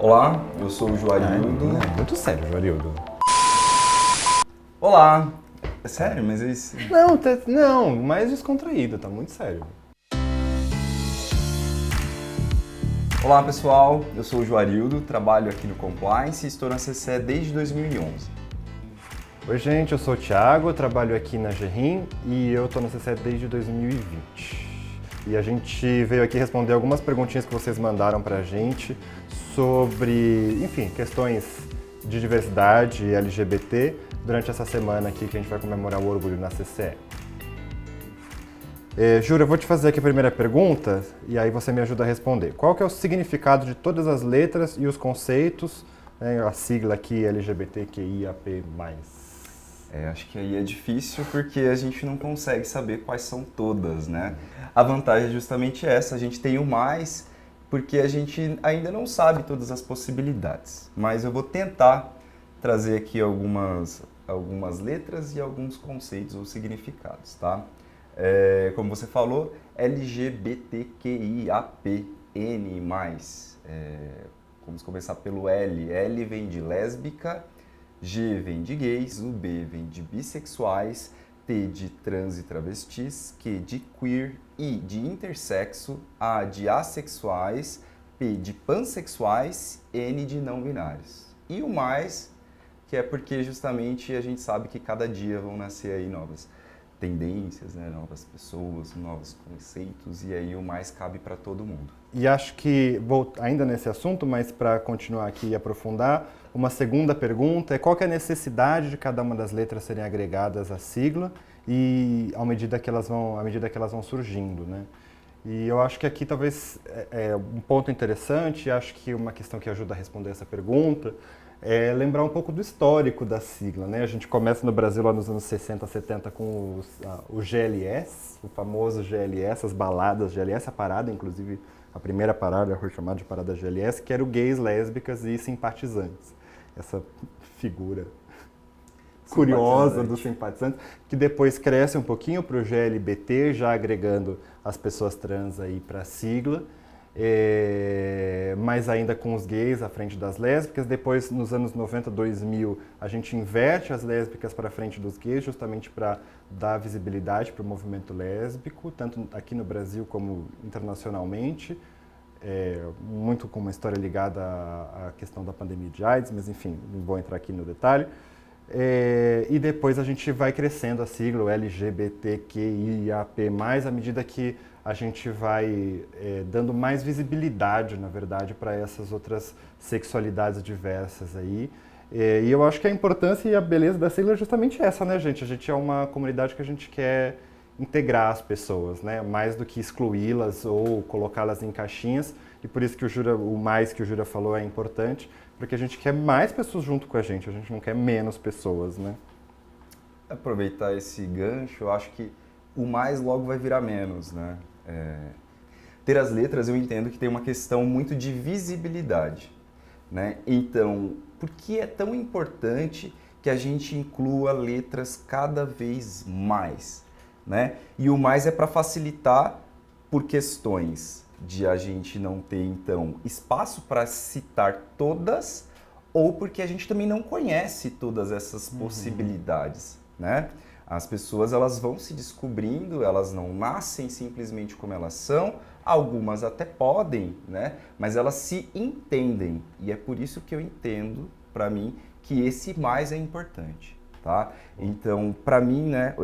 Olá, eu sou o Juarildo. Muito sério, Juarildo. Olá! É sério, mas é isso. Não, mais descontraído, tá muito sério. Olá pessoal, eu sou o Juarildo, trabalho aqui no Compliance e estou na CCE desde 2011. Oi gente, eu sou o Thiago, trabalho aqui na GRIM e eu tô na CCE desde 2020. E a gente veio aqui responder algumas perguntinhas que vocês mandaram pra gente sobre, enfim, questões de diversidade e LGBT durante essa semana aqui que a gente vai comemorar o orgulho na CCE. Júlia, eu vou te fazer aqui a primeira pergunta e aí você me ajuda a responder. Qual que é o significado de todas as letras e os conceitos, né, a sigla aqui LGBTQIAP+. Acho que aí é difícil porque a gente não consegue saber quais são todas, né? A vantagem é justamente essa, a gente tem o mais porque a gente ainda não sabe todas as possibilidades. Mas eu vou tentar trazer aqui algumas letras e alguns conceitos ou significados, tá? Como você falou, LGBTQIAPN+. Vamos começar pelo L. L vem de lésbica, G vem de gays, o B vem de bissexuais, T de trans e travestis, Q de queer, I de intersexo, A de assexuais, P de pansexuais, N de não binários. E o mais, que é porque justamente a gente sabe que cada dia vão nascer aí novas tendências, né? Novas pessoas, novos conceitos, e aí o mais cabe para todo mundo. E acho que, vou ainda nesse assunto, mas para continuar aqui e aprofundar, uma segunda pergunta é qual que é a necessidade de cada uma das letras serem agregadas à sigla e à medida que elas vão surgindo, né? E eu acho que aqui talvez é um ponto interessante, acho que uma questão que ajuda a responder essa pergunta é lembrar um pouco do histórico da sigla, né? A gente começa no Brasil lá nos anos 60, 70 com o GLS, o famoso GLS, as baladas GLS, a parada, inclusive a primeira parada foi chamada de parada GLS, que era o gays, lésbicas e simpatizantes. Essa figura curiosa dos simpatizantes, que depois cresce um pouquinho para o GLBT, já agregando as pessoas trans aí para a sigla. Mas ainda com os gays à frente das lésbicas. Depois, nos anos 90, 2000, a gente inverte as lésbicas para frente dos gays, justamente para dar visibilidade para o movimento lésbico, tanto aqui no Brasil como internacionalmente, muito com uma história ligada à questão da pandemia de AIDS, mas enfim, não vou entrar aqui no detalhe. E depois a gente vai crescendo a sigla, o LGBTQIAP+, à medida que a gente vai dando mais visibilidade, na verdade, para essas outras sexualidades diversas aí. E eu acho que a importância e a beleza da sigla é justamente essa, né, gente? A gente é uma comunidade que a gente quer integrar as pessoas, né? Mais do que excluí-las ou colocá-las em caixinhas. E por isso que o mais que o Júlia falou é importante, porque a gente quer mais pessoas junto com a gente não quer menos pessoas, né? Aproveitar esse gancho, eu acho que o mais logo vai virar menos, né? Ter as letras, eu entendo que tem uma questão muito de visibilidade, né? Então, por que é tão importante que a gente inclua letras cada vez mais, né? E o mais é para facilitar por questões de a gente não ter, então, espaço para citar todas, ou porque a gente também não conhece todas essas possibilidades, né? As pessoas, elas vão se descobrindo, elas não nascem simplesmente como elas são, algumas até podem, né? Mas elas se entendem, e é por isso que eu entendo, para mim, que esse mais é importante, tá? Então, para mim, né,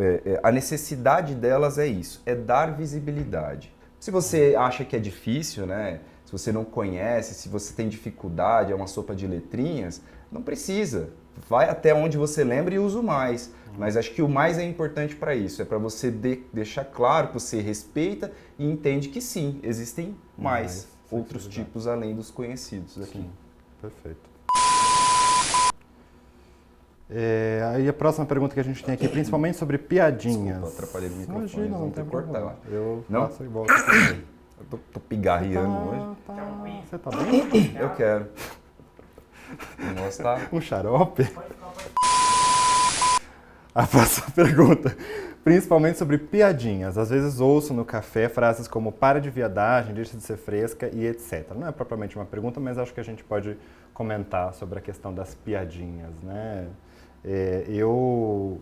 a necessidade delas é isso, é dar visibilidade. Se você acha que é difícil, né? Se você não conhece, se você tem dificuldade, é uma sopa de letrinhas, não precisa. Vai até onde você lembra e usa o mais. Mas acho que o mais é importante para isso, é para você deixar claro que você respeita e entende que sim, existem mais outros tipos além dos conhecidos aqui. Sim, perfeito. Aí a próxima pergunta que a gente tem aqui, principalmente sobre piadinhas. Desculpa, atrapalhei o microfone, Imagina, não tem cortar. problema. Eu Não? faço igual você. Eu tô pigarreando hoje. Você tá bem? Eu quero. Vou mostrar. Um xarope? A próxima pergunta. principalmente sobre piadinhas. Às vezes ouço no café frases como para de viadagem, deixa de ser fresca e etc. Não é propriamente uma pergunta, mas acho que a gente pode comentar sobre a questão das piadinhas, né? Eu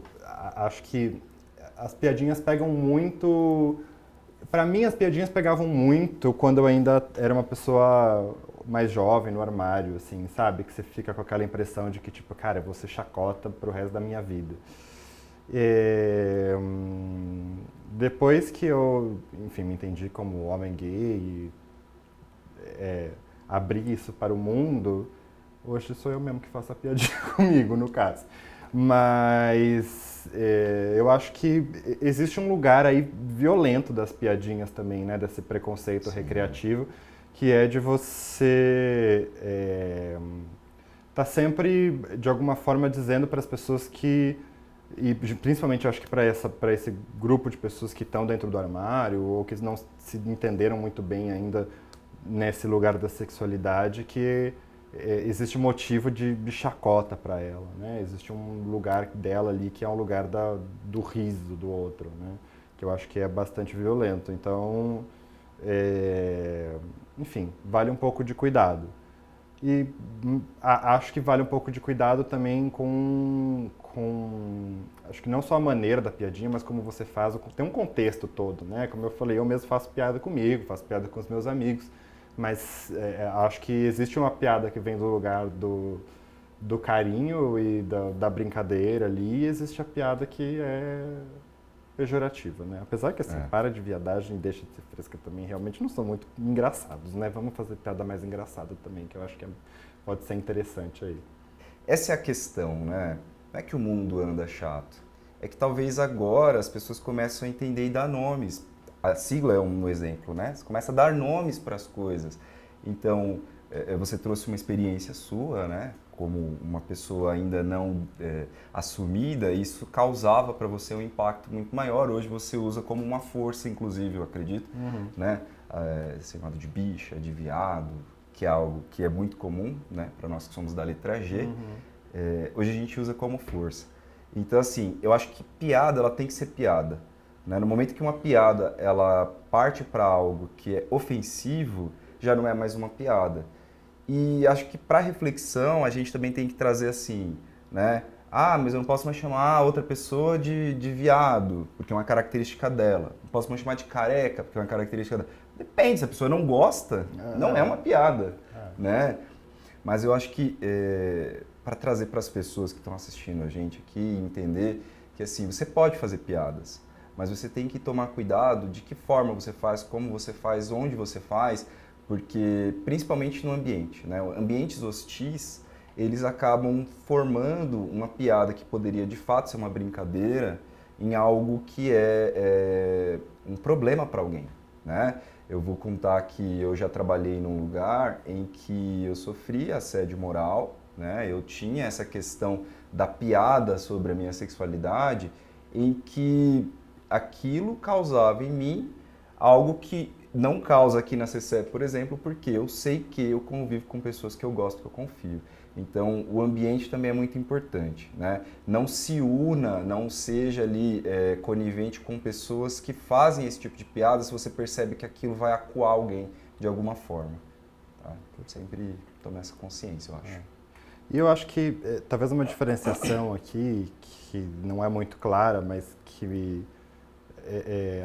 acho que as piadinhas pegam muito... Para mim, as piadinhas pegavam muito quando eu ainda era uma pessoa mais jovem no armário, assim, sabe? Que você fica com aquela impressão de que, tipo, cara, eu vou ser chacota pro resto da minha vida. Depois que eu, enfim, me entendi como homem gay e abri isso para o mundo, hoje sou eu mesmo que faço a piadinha comigo, no caso. Mas eu acho que existe um lugar aí violento das piadinhas também, né? Desse preconceito Sim. recreativo, que é de você tá sempre, de alguma forma, dizendo para as pessoas que, e principalmente eu acho que para esse grupo de pessoas que estão dentro do armário ou que não se entenderam muito bem ainda nesse lugar da sexualidade, que existe motivo de chacota para ela, né? Existe um lugar dela ali que é um lugar do riso do outro, né? Que eu acho que é bastante violento. Então, enfim, vale um pouco de cuidado. E acho que vale um pouco de cuidado também com... Acho que não só a maneira da piadinha, mas como você faz, tem um contexto todo, né? Como eu falei, eu mesmo faço piada comigo, faço piada com os meus amigos, mas acho que existe uma piada que vem do lugar do carinho e da brincadeira ali, e existe a piada que é pejorativa, né? Apesar que, assim, para de viadagem e deixa de ser fresca também, realmente não são muito engraçados, né? Vamos fazer piada mais engraçada também, que eu acho que pode ser interessante aí. Essa é a questão, né? Não é que o mundo anda chato. É que talvez agora as pessoas começam a entender e dar nomes. A sigla é um exemplo, né? Você começa a dar nomes para as coisas. Então, você trouxe uma experiência sua, né? Como uma pessoa ainda não assumida, isso causava para você um impacto muito maior. Hoje você usa como uma força, inclusive, eu acredito, né? Chamado de bicha, de viado, que é algo que é muito comum, né? Para nós que somos da letra G. Hoje a gente usa como força. Então, assim, eu acho que piada, ela tem que ser piada, né? No momento que uma piada, ela parte para algo que é ofensivo, já não é mais uma piada. E acho que para reflexão, a gente também tem que trazer assim, né? Ah, mas eu não posso mais chamar outra pessoa de viado, porque é uma característica dela. Não posso mais chamar de careca, porque é uma característica dela. Depende, se a pessoa não gosta, não é uma piada, né? Mas eu acho que para trazer para as pessoas que estão assistindo a gente aqui, entender que assim, você pode fazer piadas, mas você tem que tomar cuidado de que forma você faz, como você faz, onde você faz, porque principalmente no ambiente, né? Ambientes hostis, eles acabam formando uma piada que poderia de fato ser uma brincadeira em algo que é um problema para alguém, né? Eu vou contar que eu já trabalhei num lugar em que eu sofri assédio moral, né? Eu tinha essa questão da piada sobre a minha sexualidade, em que aquilo causava em mim algo que não causa aqui na CCEP, por exemplo, porque eu sei que eu convivo com pessoas que eu gosto, que eu confio. Então, o ambiente também é muito importante, né? Não se una, não seja ali conivente com pessoas que fazem esse tipo de piada se você percebe que aquilo vai acuar alguém de alguma forma. Tá? Então, sempre tome essa consciência, eu acho. E eu acho que talvez uma diferenciação aqui, que não é muito clara, mas que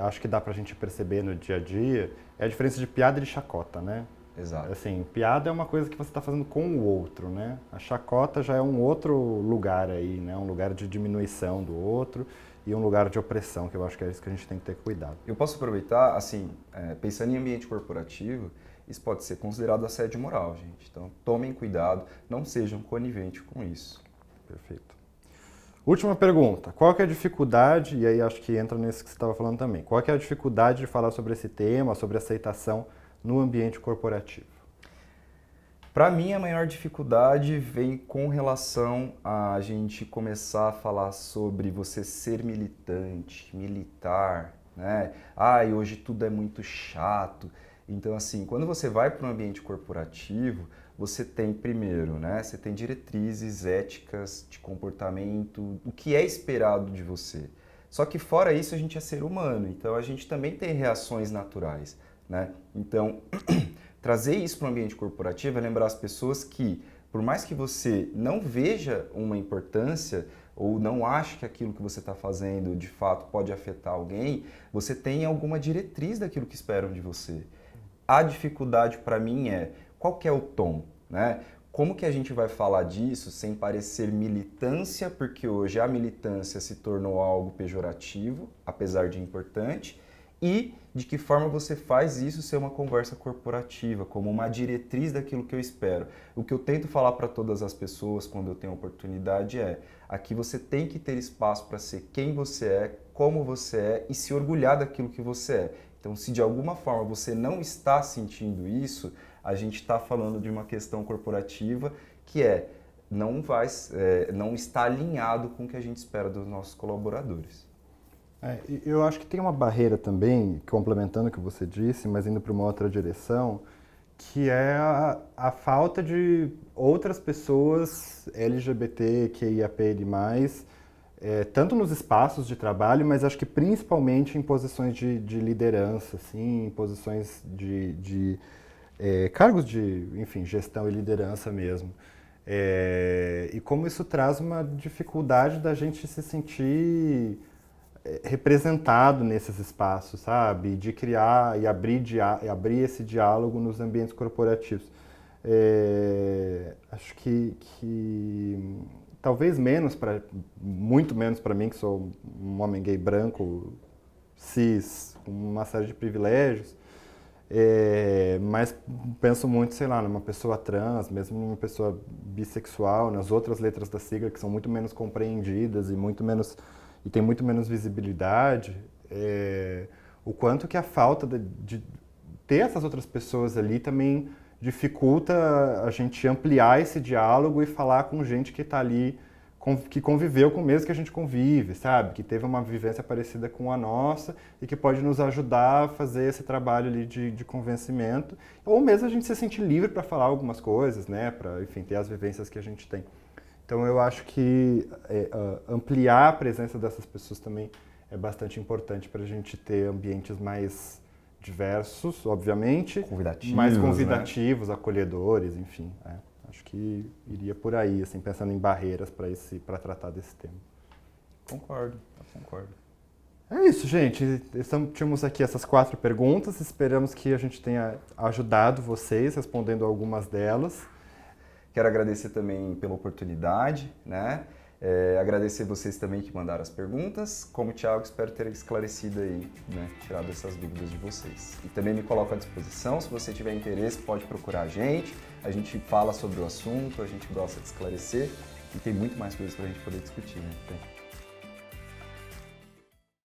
acho que dá pra gente perceber no dia a dia, é a diferença de piada e de chacota, né? Exato. Assim, piada é uma coisa que você está fazendo com o outro, né? A chacota já é um outro lugar aí, né? Um lugar de diminuição do outro e um lugar de opressão, que eu acho que é isso que a gente tem que ter cuidado. Eu posso aproveitar, assim, pensando em ambiente corporativo, isso pode ser considerado assédio moral, gente. Então, tomem cuidado, não sejam coniventes com isso. Perfeito. Última pergunta. Qual que é a dificuldade, e aí acho que entra nisso que você estava falando também, qual que é a dificuldade de falar sobre esse tema, sobre aceitação no ambiente corporativo? Para mim, a maior dificuldade vem com relação a gente começar a falar sobre você ser militante, militar, né? E hoje tudo é muito chato. Então, assim, quando você vai para um ambiente corporativo, você tem primeiro, né? Você tem diretrizes éticas de comportamento, o que é esperado de você, Só que fora isso a gente é ser humano, então a gente também tem reações naturais, né? Então, trazer isso para o ambiente corporativo é lembrar as pessoas que, por mais que você não veja uma importância ou não ache que aquilo que você está fazendo de fato pode afetar alguém, você tem alguma diretriz daquilo que esperam de você. A dificuldade para mim é qual que é o tom, né? Como que a gente vai falar disso sem parecer militância, porque hoje a militância se tornou algo pejorativo, apesar de importante, e de que forma você faz isso ser uma conversa corporativa, como uma diretriz daquilo que eu espero. O que eu tento falar para todas as pessoas quando eu tenho oportunidade é: aqui você tem que ter espaço para ser quem você é, como você é e se orgulhar daquilo que você é. Então, se de alguma forma você não está sentindo isso, a gente está falando de uma questão corporativa que não está alinhado com o que a gente espera dos nossos colaboradores. Eu acho que tem uma barreira também, complementando o que você disse, mas indo para uma outra direção, que é a falta de outras pessoas LGBTQIAPN+, tanto nos espaços de trabalho, mas acho que principalmente em posições de liderança, assim, em posições de cargos de, enfim, gestão e liderança mesmo. E como isso traz uma dificuldade da gente se sentir representado nesses espaços, sabe? De criar e abrir esse diálogo nos ambientes corporativos. Acho que talvez muito menos para mim, que sou um homem gay branco, cis, com uma série de privilégios, mas penso muito, sei lá, numa pessoa trans, mesmo numa pessoa bissexual, nas outras letras da sigla que são muito menos compreendidas e tem muito menos visibilidade, o quanto que a falta de ter essas outras pessoas ali também dificulta a gente ampliar esse diálogo e falar com gente que está ali, que conviveu com o mesmo que a gente convive, sabe? Que teve uma vivência parecida com a nossa e que pode nos ajudar a fazer esse trabalho ali de convencimento, ou mesmo a gente se sentir livre para falar algumas coisas, né? Para, enfim, ter as vivências que a gente tem. Então eu acho que ampliar a presença dessas pessoas também é bastante importante para a gente ter ambientes mais diversos, obviamente, mais convidativos, né? Acolhedores, enfim. Acho que iria por aí, assim, pensando em barreiras para tratar desse tema. Concordo. É isso, gente. Tínhamos aqui essas 4 perguntas. Esperamos que a gente tenha ajudado vocês respondendo algumas delas. Quero agradecer também pela oportunidade, né? Agradecer vocês também que mandaram as perguntas. Como Thiago, espero ter esclarecido aí, né? Tirado essas dúvidas de vocês. E também me coloco à disposição, se você tiver interesse, pode procurar a gente gente fala sobre o assunto, a gente gosta de esclarecer e tem muito mais coisas para a gente poder discutir, né?